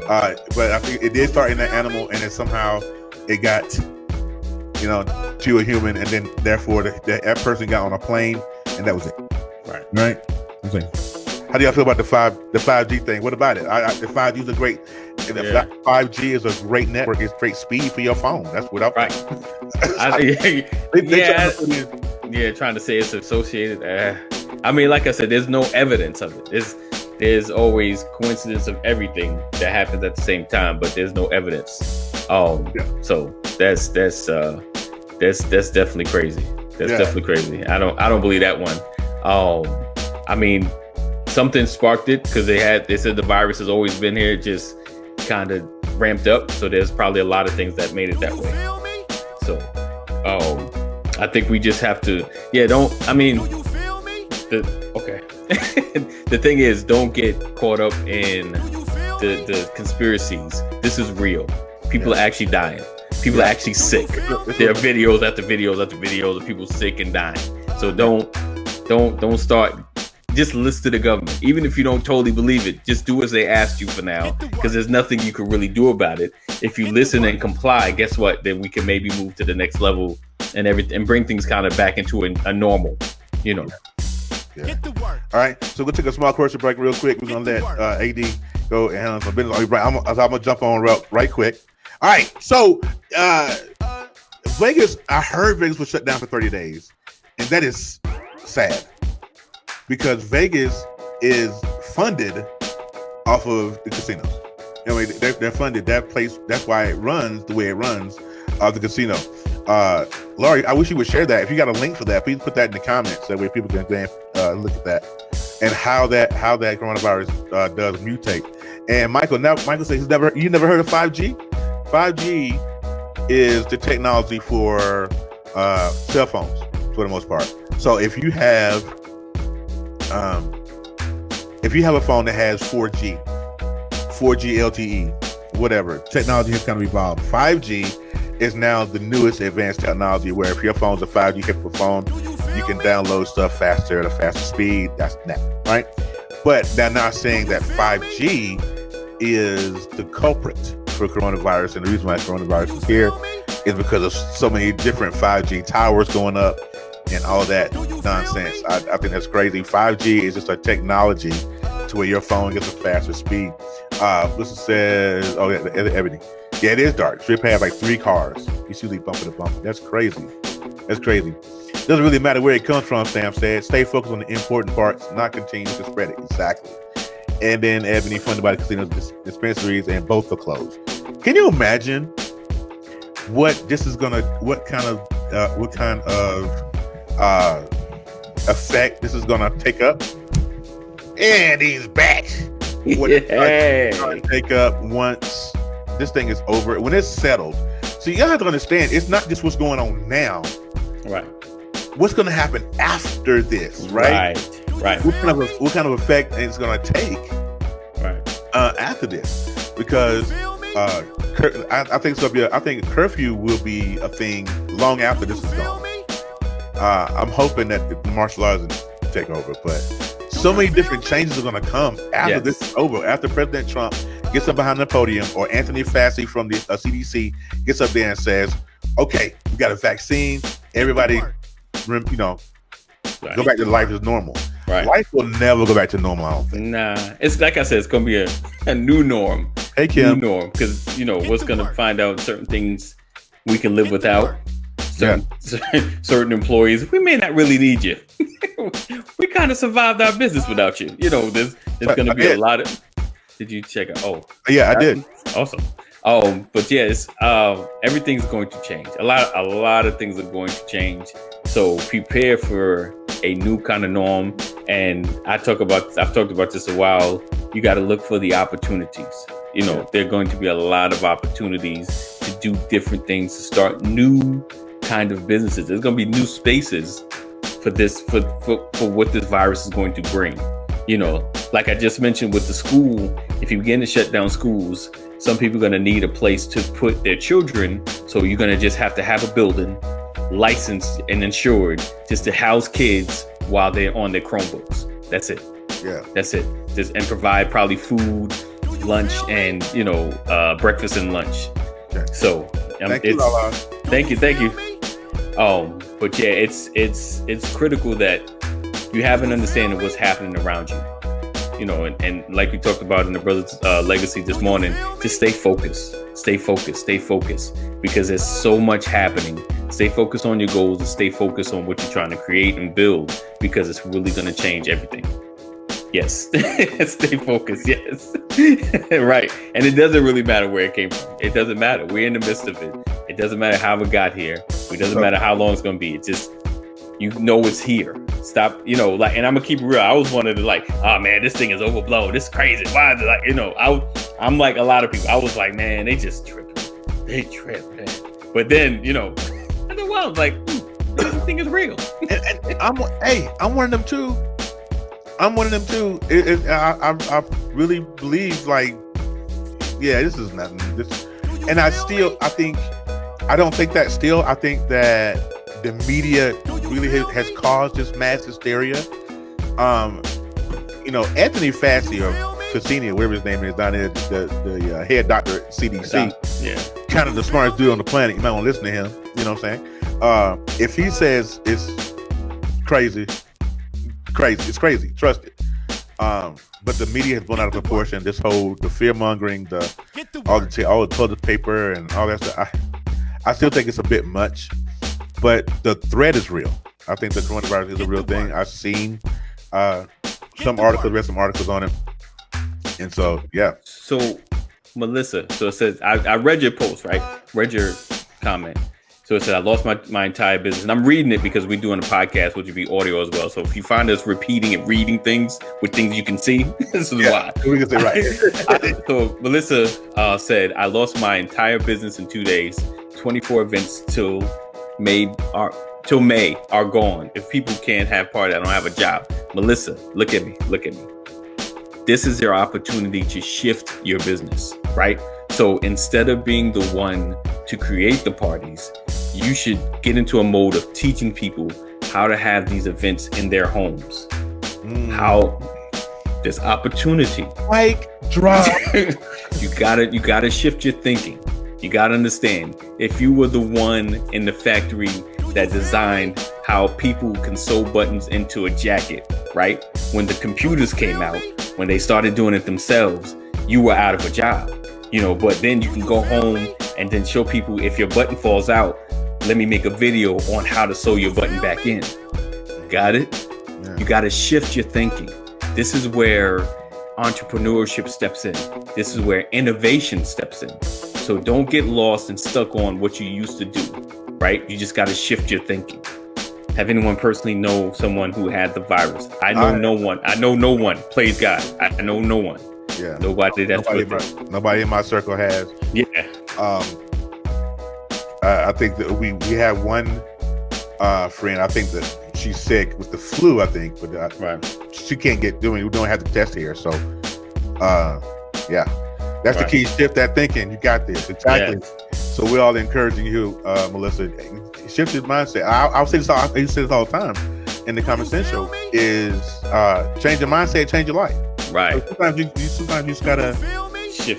But I think it did start in that animal, and then somehow it got, to a human, and then therefore that person got on a plane, and that was it. Right. Okay. How do y'all feel about the 5G thing? What about it? The 5G is a great. 5G is a great network. It's great speed for your phone. That's what I'm. Right. Trying to say it's associated. I mean, like I said, there's no evidence of it. There's always coincidence of everything that happens at the same time, but there's no evidence. So that's definitely crazy. That's definitely crazy. I don't believe that one. I mean, something sparked it because they said the virus has always been here, just kind of ramped up. So there's probably a lot of things that made it that way. So, I think we just have to, the thing is, don't get caught up in the conspiracies. This is real. People are actually dying. People are actually sick. There are videos after videos after videos of people sick and dying. So don't start. Just listen to the government. Even if you don't totally believe it, just do as they asked you for now, because there's nothing you can really do about it. If you listen and comply, guess what? Then we can maybe move to the next level and bring things kind of back into a normal, Yeah. All right. So we'll take a small commercial break real quick. We're going to let AD go and handle some business. I'm going to jump on right quick. All right. So Vegas, I heard Vegas was shut down for 30 days. And that is sad. Because Vegas is funded off of the casinos. They're funded that place. That's why it runs the way it runs, the casino. Laurie, I wish you would share that. If you got a link for that, please put that in the comments. That way people can look at that and how that coronavirus does mutate. And Michael says you never heard of 5G. 5G is the technology for cell phones for the most part. So if you have a phone that has 4G LTE, whatever, technology has kind of evolved. 5G is now the newest advanced technology where if your phone's a 5G capable phone, you can download stuff faster at a faster speed. That's that, right? But they're not saying that 5G is the culprit for coronavirus. And the reason why coronavirus is here is because of so many different 5G towers going up and all that nonsense. I think that's crazy. 5G is just a technology to where your phone gets a faster speed. Listen says, everything. Yeah, it is dark. Trip has like 3 cars. He's usually bumper to bumper. That's crazy. Doesn't really matter where it comes from, Sam said. Stay focused on the important parts, not continue to spread it. Exactly. And then Ebony, funded by the casinos, dispensaries, and both are closed. Can you imagine what kind of effect this is gonna take up. And he's back. What it's gonna take up once this thing is over, when it's settled. So you have to understand, it's not just what's going on now. Right. What's going to happen after this, right? Right. What kind of effect it's going to take, right, after this? Because I think so. I think curfew will be a thing long after this is gone. I'm hoping that the martial arts take over, but so many different changes are going to come after this is over. After President Trump gets up behind the podium, or Anthony Fauci from the CDC gets up there and says, "Okay, we got a vaccine. Everybody, go back to life as normal." Right. Life will never go back to normal, I don't think. Nah, it's like I said, it's gonna be a new norm. Hey, Kim. New norm, because what's gonna find out certain things we can live without. Certain employees, we may not really need you. We kind of survived our business without you. There's going to be a lot of. Did you check out? Oh, yeah, I did. Awesome. But yes, everything's going to change. A lot of things are going to change. So prepare for a new kind of norm. And I've talked about this a while. You got to look for the opportunities. There are going to be a lot of opportunities to do different things, to start new kind of businesses. There's going to be new spaces for this, for what this virus is going to bring. Like I just mentioned with the school, if you begin to shut down schools, some people are going to need a place to put their children. So you're going to just have to have a building licensed and insured just to house kids while they're on their Chromebooks. That's it. Yeah. That's it. And provide probably food, lunch, and breakfast and lunch. Okay. So thank you, Lala. Thank you. But yeah, it's critical that you have an understanding of what's happening around you. And like we talked about in the Brothers Legacy this morning, just stay focused, because there's so much happening. Stay focused on your goals and stay focused on what you're trying to create and build, because it's really going to change everything. Yes. Stay focused. Yes. Right. And it doesn't really matter where it came from. It doesn't matter. We're in the midst of it. It doesn't matter how it got here. It doesn't matter how long it's going to be. It's just, it's here. Stop, and I'm going to keep it real. I was one of the oh man, this thing is overblown. This is crazy. Why is it I'm like a lot of people. I was like, man, they just tripping. They trip, man. But then, after a while, I was like, this thing is real. and I'm one of them too. I really believe this is nothing. I think that the media really has caused this mass hysteria. Anthony Fauci or Fauci, whatever his name is down there, the head doctor at CDC, kind of the smartest dude on the planet. You might want to listen to him. You know what I'm saying? If he says it's crazy, it's crazy. Trust it. But the media has blown out of proportion. The fear mongering, all the toilet paper and all that stuff. I still think it's a bit much, but the threat is real. I think the coronavirus is a real thing. I've seen read some articles on it, and so yeah. So Melissa, it says I read your post, right? Read your comment. So it said, I lost my entire business. And I'm reading it because we're doing a podcast, which would be audio as well. So if you find us repeating and reading things with things you can see, this is why. We can say right. So Melissa said, I lost my entire business in 2 days. 24 events till May are gone. If people can't have parties, I don't have a job. Melissa, look at me. This is your opportunity to shift your business, right? So instead of being the one to create the parties, you should get into a mode of teaching people how to have these events in their homes. How there's opportunity. Mic drop. You gotta shift your thinking. You gotta understand, if you were the one in the factory that designed how people can sew buttons into a jacket, right? When the computers came out, when they started doing it themselves, you were out of a job. But then you can go home and then show people, if your button falls out, let me make a video on how to sew your button back in. Got it? Yeah. You got to shift your thinking. This is where entrepreneurship steps in. This is where innovation steps in. So don't get lost and stuck on what you used to do, right? You just got to shift your thinking. Have anyone personally know someone who had the virus? I know no one. I know no one. Praise God. I know no one. Yeah. Nobody that's nobody in my circle has. Yeah. I think that we have one friend. I think that she's sick with the flu. I think, but she can't get doing. We don't have to test here. So, yeah, that's the key. Shift that thinking. You got this exactly. Yes. So we're all encouraging you, Melissa. Shift your mindset. I'll say this. I say this all the time in the Common Sense Show. Is change your mindset, change your life. Right. So sometimes you just gotta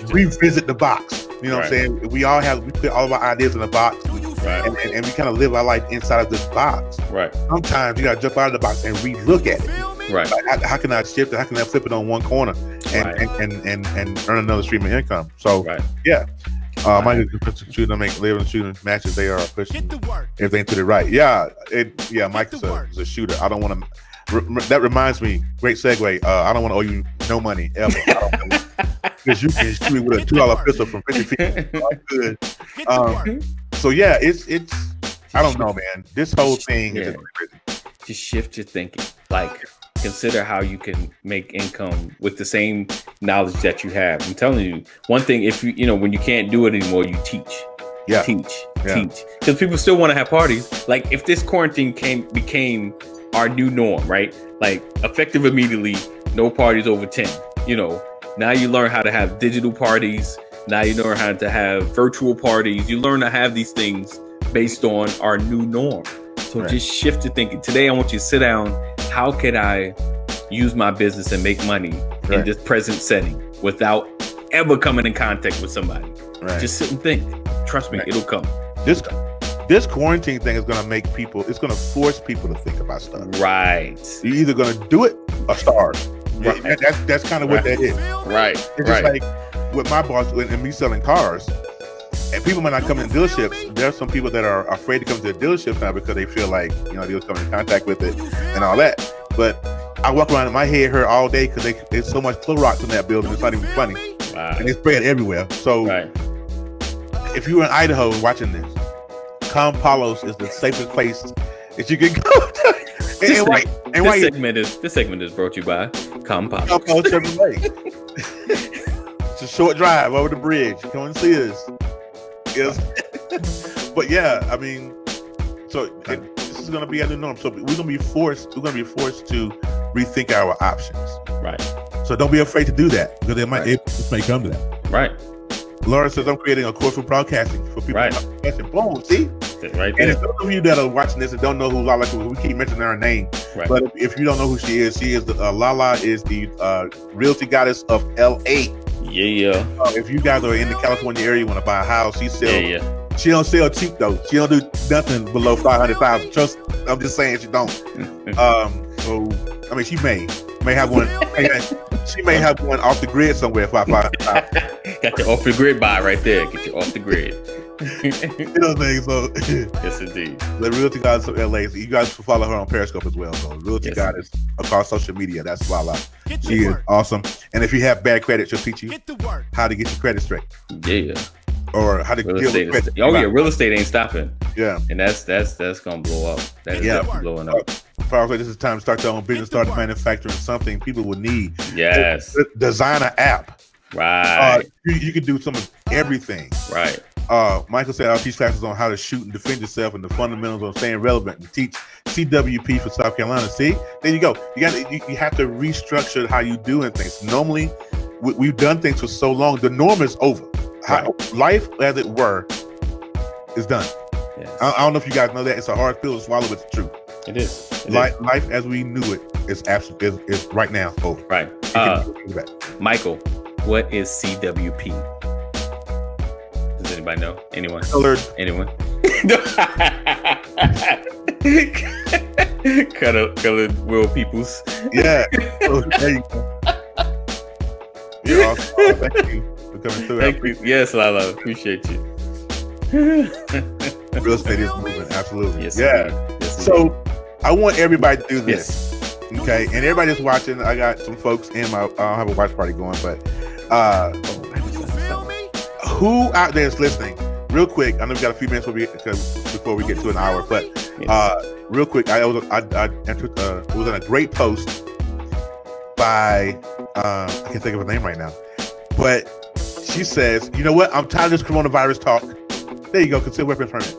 revisit the box. You know what I'm saying? We put all of our ideas in a box, and we kind of live our life inside of this box. Right. Sometimes you gotta jump out of the box and re-look at it. Right. Like, how can I shift it? How can I flip it on one corner and earn another stream of income? So yeah. Mike is shooting, live and shooting matches. They are pushing everything to the right. Mike is a shooter. I don't want to. That reminds me. Great segue. I don't want to owe you no money ever. Because you can shoot me with a $2 pistol from 50 feet. Good. So yeah, it's. I don't know, man. This whole thing is crazy. Just shift your thinking. Like, consider how you can make income with the same knowledge that you have. I'm telling you, one thing, if when you can't do it anymore, you teach. Teach. Because people still want to have parties. Like, if this quarantine became our new norm, right? Like, effective immediately, no parties over 10. Now you learn how to have digital parties. Now you learn how to have virtual parties. You learn to have these things based on our new norm. So just shift your thinking. Today, I want you to sit down. How can I use my business and make money in this present setting without ever coming in contact with somebody? Just sit and think. Trust me, it'll come. This quarantine thing is going to make people, it's going to force people to think about stuff. Right. You're either going to do it or starve. Right. That's kind of what that is. Right. It's just like with my boss and me selling cars. And people might not come in dealerships. There are some people that are afraid to come to the dealerships now because they feel like, they'll come in contact with it and all that. But I walk around in my head hurt all day because there's so much Clorox in that building. It's not even funny. Wow. And they spray it everywhere. So if you're in Idaho watching this, Come Palos is the safest place that you can go to. This segment is brought to you by Come Palos. Come Palos Chevrolet. It's a short drive over the bridge. Come and see us. Yes. But yeah, I mean, so this is going to be a new norm. So we're going to be forced to rethink our options. Right. So don't be afraid to do that because it may come to that. Right. Laura says I'm creating a course for broadcasting for people. Broadcasting. Boom. See. Right there. And those of you that are watching this and don't know who Lala is, we keep mentioning her name. Right. But if you don't know who she is Lala is the realty goddess of LA. Yeah. If you guys are in the California area, you want to buy a house, she don't sell cheap though. She don't do nothing below 500,000. Trust, I'm just saying she don't. So I mean, she may have one. She may have one off the grid somewhere. 500,000. Got your off the grid buy right there. Get you off the grid. You know what I'm saying? So yes, indeed. The Realty Goddess of LA. So you guys can follow her on Periscope as well. So Realty Goddess across social media. That's Lala. She is awesome. And if you have bad credit, she'll teach you how to get your credit straight. Yeah. Or how to deal with credit. Real estate ain't stopping. Yeah. And that's gonna blow up. That is definitely blowing up. Probably this is time to start your own business, start manufacturing something people will need. Yes. Design an app. Right. You can do some of everything. Right. Michael said I'll teach classes on how to shoot and defend yourself and the fundamentals on staying relevant and teach CWP for South Carolina. See, there you go. You have to restructure how you doing things. Normally, we've done things for so long. The norm is over. Life, as it were, is done. Yes. I don't know if you guys know that. It's a hard pill to swallow, but it's true. It is. Life as we knew it is is right now over. Right. Michael, what is CWP? Does anybody know? Anyone? Colored. Anyone? Colored Will Peoples. Yeah. Oh, there you go. You're awesome. Thank you for coming through. Thank you. Yes, Lala. Appreciate you. Real estate is moving. Absolutely. Yes, yeah. Yes, so I want everybody to do this. Yes. Okay. And everybody that's watching, I got some folks in I don't have a watch party going, but who out there is listening? Real quick, I know we got a few minutes because before we get to an hour. But real quick, I entered. It was in a great post by I can't think of her name right now, but she says, "You know what? I'm tired of this coronavirus talk." There you go. Concealed weapons permit.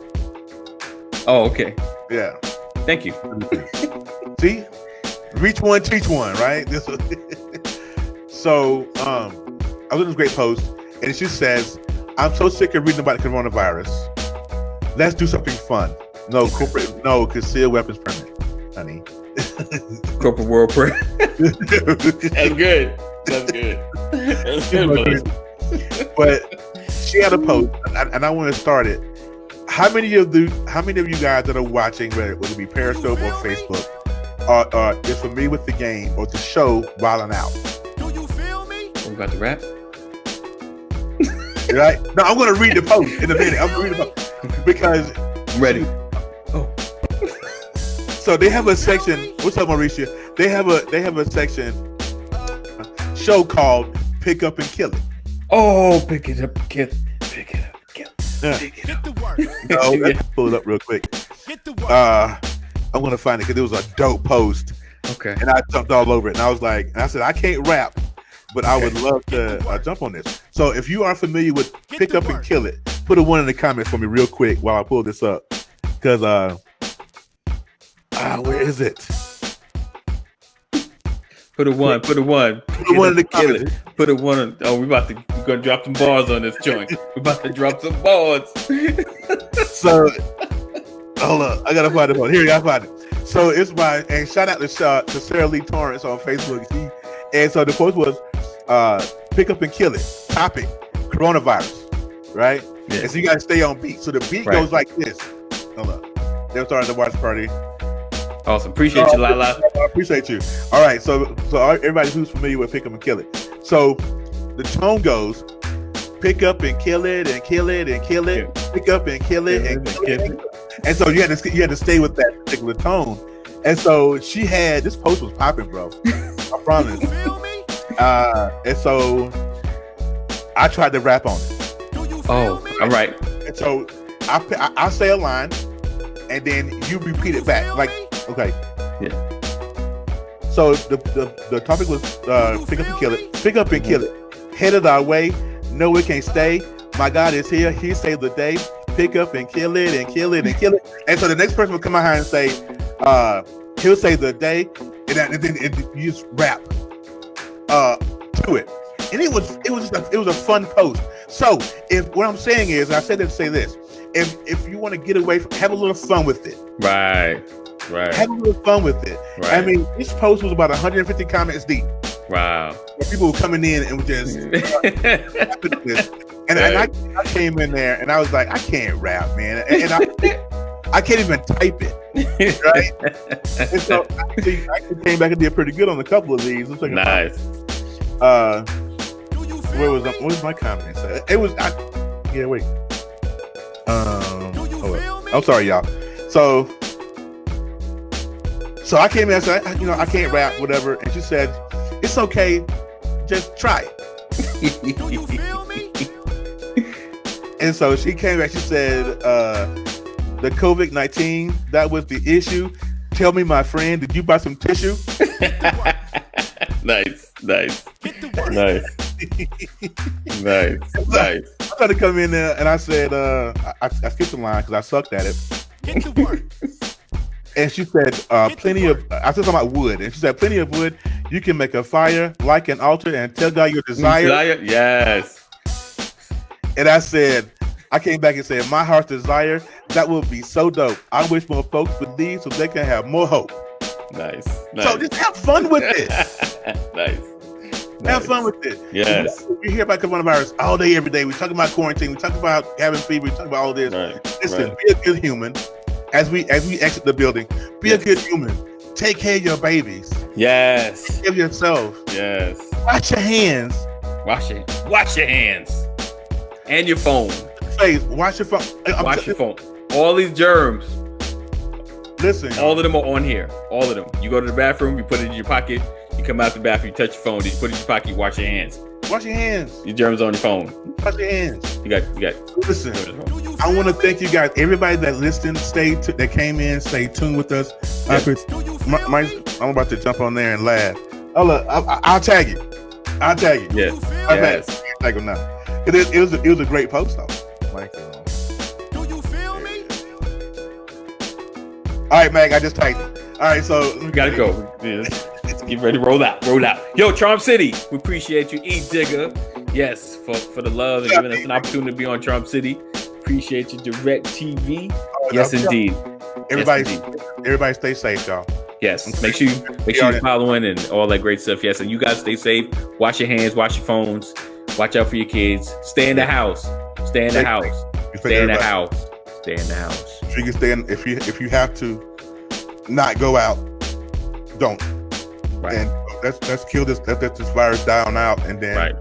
Oh, okay. Yeah. Thank you. See, reach one, teach one, right? So, I was in this great post, and she says, "I'm so sick of reading about the coronavirus. Let's do something fun. No concealed weapons permit, honey." Corporate world prayer. That's good. That's good. That's good, buddy. But she had a post, and I want to start it. How many of you guys that are watching, whether it be Periscope or Facebook, are familiar with the game or the show Wild 'N Out? Do you feel me? We about to wrap? Right? No, I'm going to read the post in a minute. I'm going to read the post because I'm ready. Oh. So they have a section. What's up, Mauricio? They have a section show called "Pick Up and Kill It." Oh, pick it up, kill it. Pick it up, kill it. Pick it Get up. to work. No, let's pull it up real quick. Get to work. I'm going to find it because it was a dope post, Okay. and I jumped all over it. And I was like, and I said, I can't rap, but I would love to jump on this. So if you are familiar with "Pick Up and Kill It," put a 1 in the comments for me real quick while I pull this up. Because where is it? Put a 1. Put a 1. Put a 1 in the comments. Put a 1 on. Oh, we're gonna drop some bars on this joint. We're about to drop some bars. So hold up, I gotta find it. Here, I find it. So it's and shout out to Sarah Lee Torrance on Facebook. And so the post was "Pick Up and Kill It." Topic: coronavirus. Right? Yeah. And so you gotta stay on beat. So the beat goes like this. Hold up. They're starting the watch party. Awesome. Appreciate you, Lala. I appreciate you. All right, so everybody who's familiar with "Pick Up and Kill It," so the tone goes, "Pick up and kill it and kill it and kill it, pick up and kill it and kill it." And so you had to stay with that particular tone. And so she had this post was popping, bro. I promise. You feel me? And so I tried to rap on it. Do you feel Oh, me? all right. And so I'll say a line, and then you repeat it back. Like, okay. Yeah. So the topic was "Pick Up and Kill It." Pick up and kill it. Headed our way. No, it can't stay. My God is here. He saved the day. Pick up and kill it and kill it and kill it. And so the next person will come out here and say, he'll save the day, and then you just rap to it. And it was a fun post. So if what I'm saying is, I said to say this, if you want to get away from, have a little fun with it. Right. Have a little fun with it. Right. I mean, this post was about 150 comments deep. Wow. People were coming in and were just and I came in there and I was like, I can't rap, man, and I can't even type it, right? And so I came back and did pretty good on a couple of these. Let's Nice. Where was my comment? It was wait. I'm sorry, y'all. So I came in and said, I can't rap, whatever, and she said, it's okay, just try it. Do you feel me? And so she came back, she said, the COVID-19, that was the issue. Tell me, my friend, did you buy some tissue? Nice. Get to work. Nice. I tried to come in there and I said, I skipped the line because I sucked at it. Get to work. And she said, plenty of, I said something about wood. And she said, plenty of wood. You can make a fire, like an altar, and tell God your desire. Yes. And I said, I came back and said, my heart's desire, that would be so dope. I wish more folks would leave so they can have more hope. Nice. So just have fun with it. Nice. Have fun with it. Yes. We hear about coronavirus all day, every day. We talk about quarantine. We talk about having fever. We talk about all this. Right. Listen, be a good human. As we exit the building, be a good human. Take care of your babies. Yes. Take care of yourself. Yes. Wash your hands. Wash your hands. And your phone. Face. Wash your phone. Wash your phone. All these germs. Listen. All of them are on here. All of them. You go to the bathroom, you put it in your pocket. You come out the bathroom, you touch your phone, you put it in your pocket, you wash your hands. Wash your hands. Your germs on your phone. Wash your hands. You got. Listen, I want to thank you guys. Everybody that listened, that came in, stay tuned with us. Yes. I'm about to jump on there and laugh. Oh look, I'll tag you. Yes. Tag him now. It was a great post though. Like, Do you feel me? all right, Mag, I just tagged you. All right, so We gotta go. Let's get ready to roll out. Yo, Charm City, we appreciate you, E Digger. Yes, for the love and giving us an opportunity to be on Charm City. Appreciate you, Direct TV. Yes, indeed. Everybody stay safe, y'all. Yes, make sure you're following and all that great stuff. Yes, and you guys stay safe. Wash your hands, wash your phones. Watch out for your kids. Stay in the house. Stay in the house. Stay in the house. Stay in the house. If you can stay in, if you have to not go out, don't. Right. And let's kill this. Let this virus down out, and then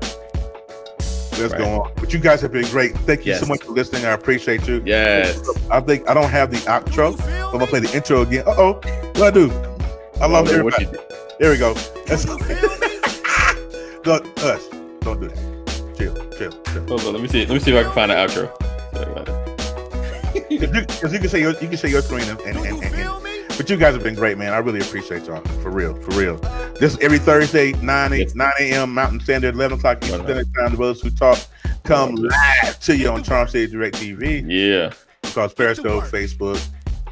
let's go on. But you guys have been great. Thank you so much for listening. I appreciate you. Yes. I think I don't have the outro, so I'm gonna play the intro again. What I do? I love everybody. There we go. Don't do that. Chill. Hold on, let me see if I can find an outro. Because you can say your screen and but you guys have been great, man. I really appreciate y'all for real. This every Thursday 9 a.m. Mountain Standard, 11 o'clock Eastern Standard Time. The Brothers Who Talk come live to you on Charm City Direct TV. Yeah, across Periscope, Facebook,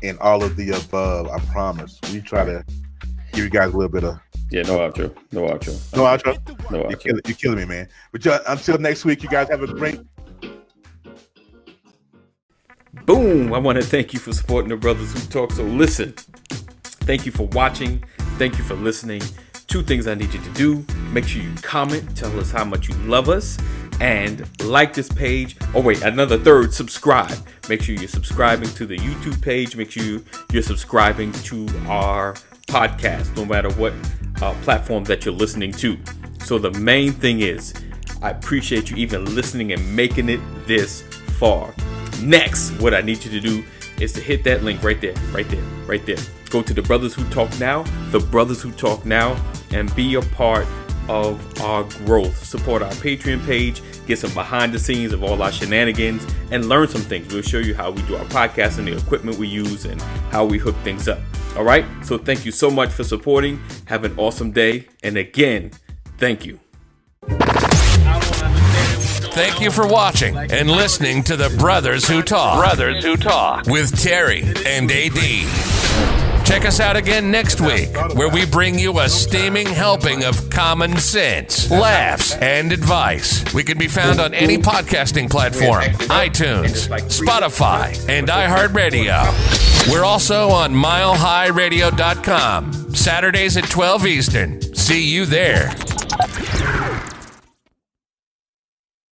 and all of the above. I promise. We try to give you guys a little bit of. Yeah, no outro. No outro. You're killing me, man. But until next week, you guys have a great. Boom! I want to thank you for supporting the Brothers Who Talk. So listen, thank you for watching. Thank you for listening. 2 things I need you to do. Make sure you comment. Tell us how much you love us. And like this page. Oh, wait, another third, subscribe. Make sure you're subscribing to the YouTube page. Make sure you're subscribing to our podcast, no matter what platform that you're listening to. So the main thing is, I appreciate you even listening and making it this far. Next, what I need you to do is to hit that link right there. Go to the Brothers Who Talk Now, and be a part of our growth. Support our Patreon page, get some behind the scenes of all our shenanigans, and learn some things. We'll show you how we do our podcast and the equipment we use and how we hook things up. All right? So thank you so much for supporting. Have an awesome day. And again, thank you. Thank you for watching and listening to the Brothers Who Talk. With Terry and AD. Check us out again next week, where we bring you a steaming helping of common sense, laughs, and advice. We can be found on any podcasting platform, iTunes, Spotify, and iHeartRadio. We're also on milehighradio.com, Saturdays at 12 Eastern. See you there.